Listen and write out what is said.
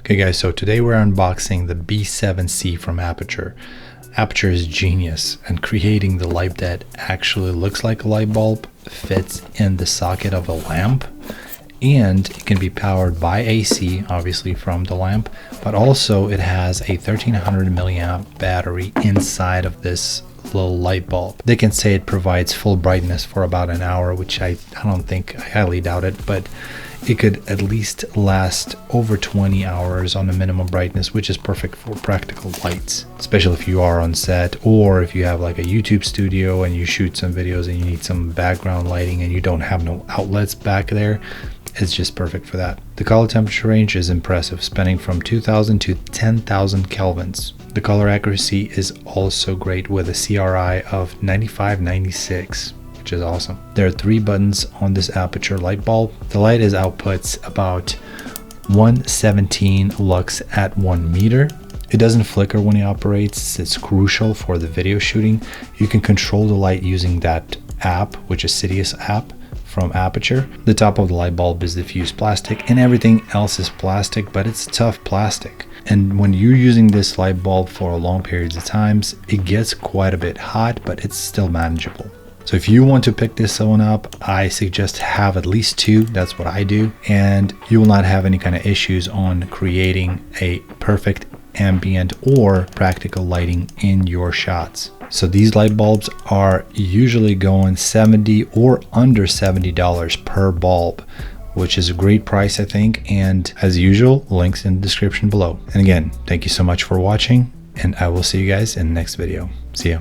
Okay guys, so today we're unboxing the B7C from Aputure. Aputure is genius, and creating the light that actually looks like a light bulb, fits in the socket of a lamp, and it can be powered by AC, obviously from the lamp, but also it has a 1300 milliamp battery inside of this little light bulb. They can say it provides full brightness for about an hour, which I don't think, I highly doubt it, but it could at least last over 20 hours on the minimum brightness, which is perfect for practical lights, especially if you are on set or if you have like a YouTube studio and you shoot some videos and you need some background lighting and you don't have no outlets back there. It's just perfect for that. The color temperature range is impressive, spanning from 2000 to 10,000 kelvins. The color accuracy is also great with a CRI of 95-96. Which is awesome. There are 3 buttons on this Aputure light bulb. The light is outputs about 117 lux at 1 meter. It doesn't flicker when it operates. It's crucial for the video shooting. You can control the light using that app, which is Sidious app from Aputure. The top of the light bulb is diffused plastic and everything else is plastic, but it's tough plastic. And when you're using this light bulb for long periods of times, it gets quite a bit hot, but it's still manageable. So if you want to pick this one up, I suggest have at least 2. That's what I do. And you will not have any kind of issues on creating a perfect ambient or practical lighting in your shots. So these light bulbs are usually going $70 or under $70 per bulb, which is a great price, I think. And as usual, links in the description below. And again, thank you so much for watching, and I will see you guys in the next video. See ya.